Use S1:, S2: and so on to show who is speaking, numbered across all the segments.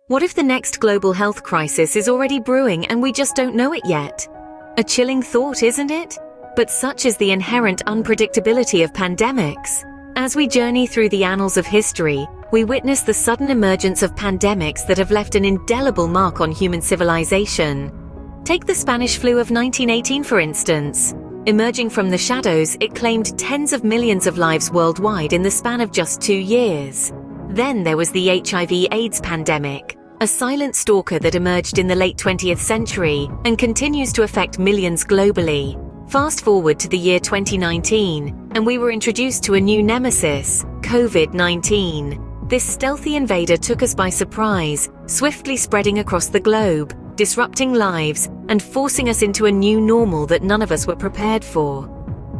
S1: What if the next global health crisis is already brewing and we just don't know it yet? A chilling thought, isn't it? But such is the inherent unpredictability of pandemics. As we journey through the annals of history, we witness the sudden emergence of pandemics that have left an indelible mark on human civilization. Take the Spanish flu of 1918, for instance. Emerging from the shadows, it claimed tens of millions of lives worldwide in the span of just 2 years. Then there was the HIV/AIDS pandemic, a silent stalker that emerged in the late 20th century and continues to affect millions globally. Fast forward to the year 2019, and we were introduced to a new nemesis, COVID-19. This stealthy invader took us by surprise, swiftly spreading across the globe, disrupting lives, and forcing us into a new normal that none of us were prepared for.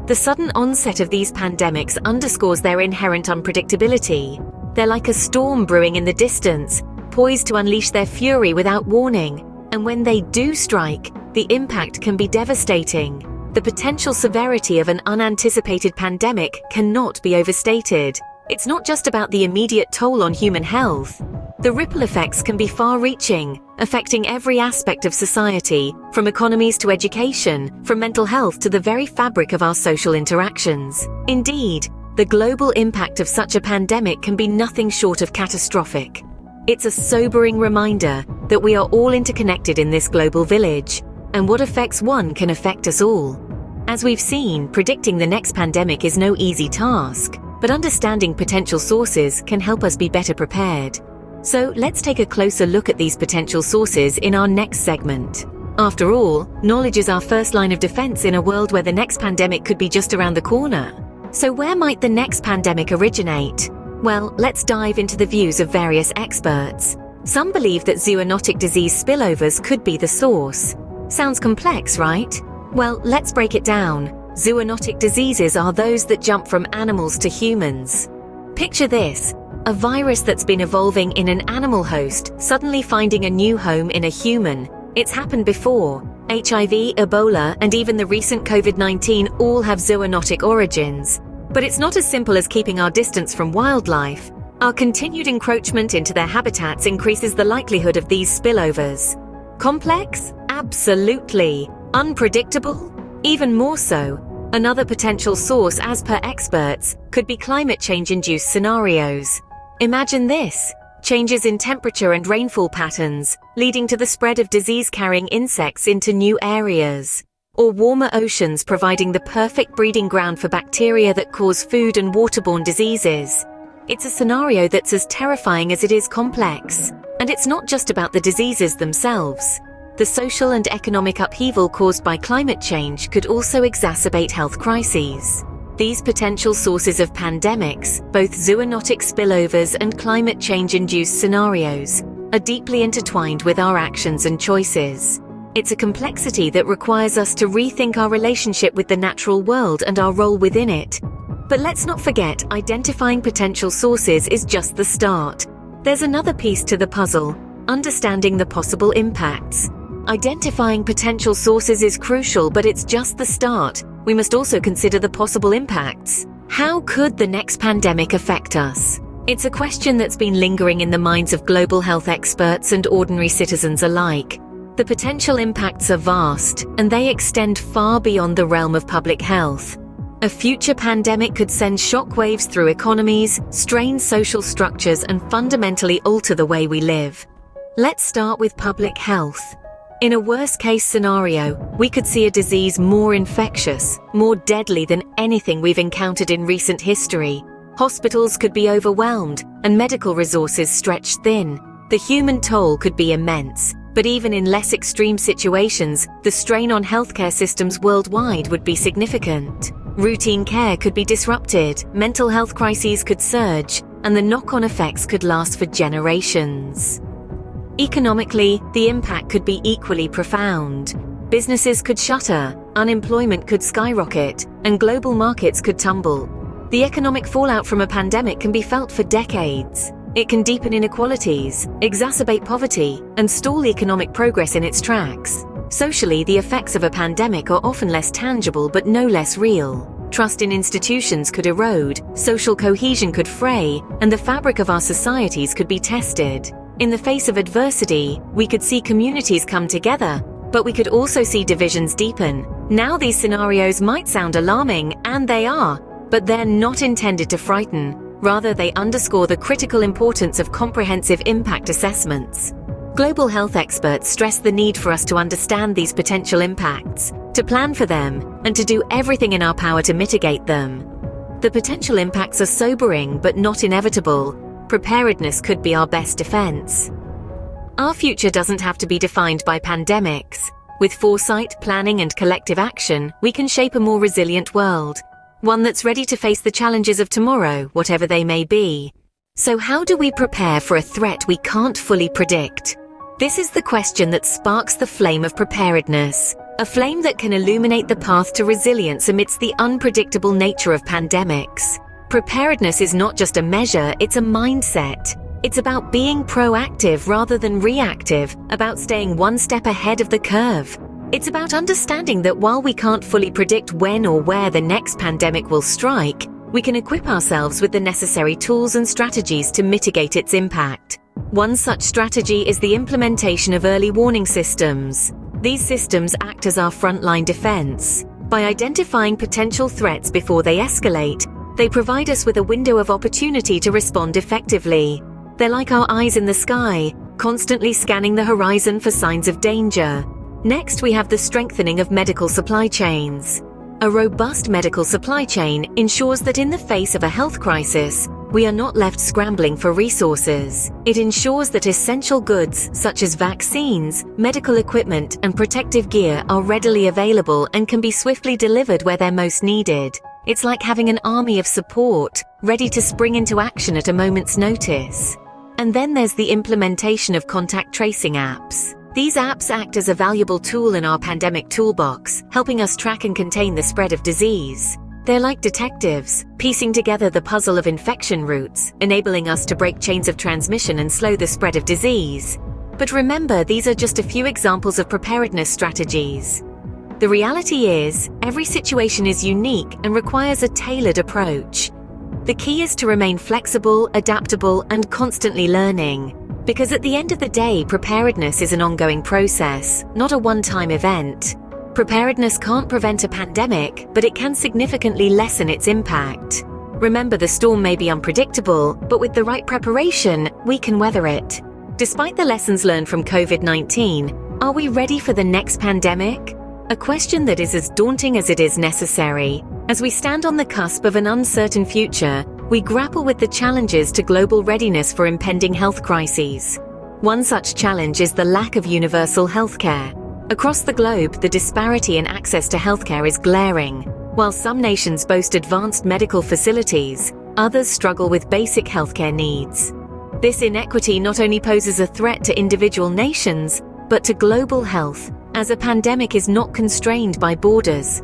S1: The sudden onset of these pandemics underscores their inherent unpredictability. They're like a storm brewing in the distance, poised to unleash their fury without warning, and when they do strike, the impact can be devastating. The potential severity of an unanticipated pandemic cannot be overstated. It's not just about the immediate toll on human health. The ripple effects can be far-reaching, affecting every aspect of society, from economies to education, from mental health to the very fabric of our social interactions. Indeed, the global impact of such a pandemic can be nothing short of catastrophic. It's a sobering reminder that we are all interconnected in this global village, and what affects one can affect us all. As we've seen, predicting the next pandemic is no easy task, but understanding potential sources can help us be better prepared. So let's take a closer look at these potential sources in our next segment. After all, knowledge is our first line of defense in a world where the next pandemic could be just around the corner. So where might the next pandemic originate? Well, let's dive into the views of various experts. Some believe that zoonotic disease spillovers could be the source. Sounds complex, right? Well, let's break it down. Zoonotic diseases are those that jump from animals to humans. Picture this: a virus that's been evolving in an animal host, suddenly finding a new home in a human. It's happened before. HIV, Ebola, and even the recent COVID-19 all have zoonotic origins. But it's not as simple as keeping our distance from wildlife. Our continued encroachment into their habitats increases the likelihood of these spillovers. Complex? Absolutely. Unpredictable? Even more so. Another potential source, as per experts, could be climate change-induced scenarios. Imagine this: changes in temperature and rainfall patterns, leading to the spread of disease-carrying insects into new areas. Or warmer oceans providing the perfect breeding ground for bacteria that cause food and waterborne diseases. It's a scenario that's as terrifying as it is complex. And it's not just about the diseases themselves. The social and economic upheaval caused by climate change could also exacerbate health crises. These potential sources of pandemics, both zoonotic spillovers and climate change-induced scenarios, are deeply intertwined with our actions and choices. It's a complexity that requires us to rethink our relationship with the natural world and our role within it. But let's not forget, identifying potential sources is just the start. There's another piece to the puzzle: understanding the possible impacts. Identifying potential sources is crucial, but it's just the start. We must also consider the possible impacts. How could the next pandemic affect us? It's a question that's been lingering in the minds of global health experts and ordinary citizens alike. The potential impacts are vast, and they extend far beyond the realm of public health. A future pandemic could send shockwaves through economies, strain social structures, and fundamentally alter the way we live. Let's start with public health. In a worst-case scenario, we could see a disease more infectious, more deadly than anything we've encountered in recent history. Hospitals could be overwhelmed, and medical resources stretched thin. The human toll could be immense. But even in less extreme situations, the strain on healthcare systems worldwide would be significant. Routine care could be disrupted, mental health crises could surge, and the knock-on effects could last for generations. Economically, the impact could be equally profound. Businesses could shutter, unemployment could skyrocket, and global markets could tumble. The economic fallout from a pandemic can be felt for decades. It can deepen inequalities, exacerbate poverty, and stall economic progress in its tracks. Socially, the effects of a pandemic are often less tangible but no less real. Trust in institutions could erode, social cohesion could fray, and the fabric of our societies could be tested. In the face of adversity, we could see communities come together, but we could also see divisions deepen. Now these scenarios might sound alarming, and they are, but they're not intended to frighten. Rather, they underscore the critical importance of comprehensive impact assessments. Global health experts stress the need for us to understand these potential impacts, to plan for them, and to do everything in our power to mitigate them. The potential impacts are sobering but not inevitable. Preparedness could be our best defense. Our future doesn't have to be defined by pandemics. With foresight, planning, and collective action, we can shape a more resilient world. One that's ready to face the challenges of tomorrow, whatever they may be. So how do we prepare for a threat we can't fully predict? This is the question that sparks the flame of preparedness, a flame that can illuminate the path to resilience amidst the unpredictable nature of pandemics. Preparedness is not just a measure, it's a mindset. It's about being proactive rather than reactive, about staying one step ahead of the curve. It's about understanding that while we can't fully predict when or where the next pandemic will strike, we can equip ourselves with the necessary tools and strategies to mitigate its impact. One such strategy is the implementation of early warning systems. These systems act as our frontline defense. By identifying potential threats before they escalate, they provide us with a window of opportunity to respond effectively. They're like our eyes in the sky, constantly scanning the horizon for signs of danger. Next, we have the strengthening of medical supply chains. A robust medical supply chain ensures that in the face of a health crisis, we are not left scrambling for resources. It ensures that essential goods such as vaccines, medical equipment, and protective gear are readily available and can be swiftly delivered where they're most needed. It's like having an army of support, ready to spring into action at a moment's notice. And then there's the implementation of contact tracing apps. These apps act as a valuable tool in our pandemic toolbox, helping us track and contain the spread of disease. They're like detectives, piecing together the puzzle of infection routes, enabling us to break chains of transmission and slow the spread of disease. But remember, these are just a few examples of preparedness strategies. The reality is, every situation is unique and requires a tailored approach. The key is to remain flexible, adaptable, and constantly learning. Because at the end of the day, preparedness is an ongoing process, not a one-time event. Preparedness can't prevent a pandemic, but it can significantly lessen its impact. Remember, the storm may be unpredictable, but with the right preparation, we can weather it. Despite the lessons learned from COVID-19, are we ready for the next pandemic? A question that is as daunting as it is necessary. As we stand on the cusp of an uncertain future, we grapple with the challenges to global readiness for impending health crises. One such challenge is the lack of universal healthcare. Across the globe, the disparity in access to healthcare is glaring. While some nations boast advanced medical facilities, others struggle with basic healthcare needs. This inequity not only poses a threat to individual nations, but to global health, as a pandemic is not constrained by borders.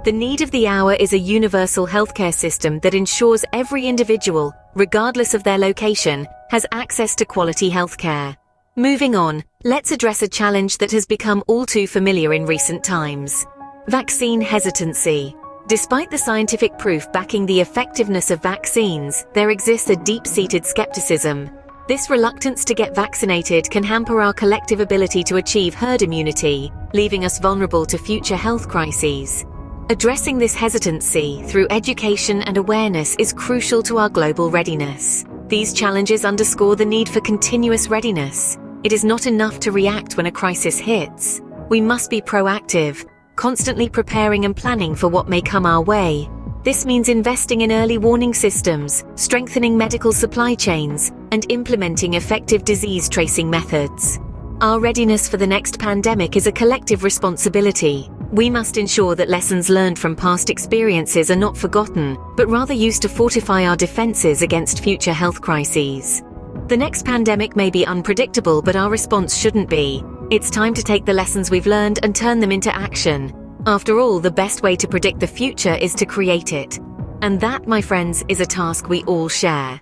S1: The need of the hour is a universal healthcare system that ensures every individual, regardless of their location, has access to quality healthcare. Moving on, let's address a challenge that has become all too familiar in recent times: vaccine hesitancy. Despite the scientific proof backing the effectiveness of vaccines, there exists a deep-seated skepticism. This reluctance to get vaccinated can hamper our collective ability to achieve herd immunity, leaving us vulnerable to future health crises. Addressing this hesitancy through education and awareness is crucial to our global readiness. These challenges underscore the need for continuous readiness. It is not enough to react when a crisis hits. We must be proactive, constantly preparing and planning for what may come our way. This means investing in early warning systems, strengthening medical supply chains, and implementing effective disease tracing methods. Our readiness for the next pandemic is a collective responsibility. We must ensure that lessons learned from past experiences are not forgotten, but rather used to fortify our defenses against future health crises. The next pandemic may be unpredictable, but our response shouldn't be. It's time to take the lessons we've learned and turn them into action. After all, the best way to predict the future is to create it. And that, my friends, is a task we all share.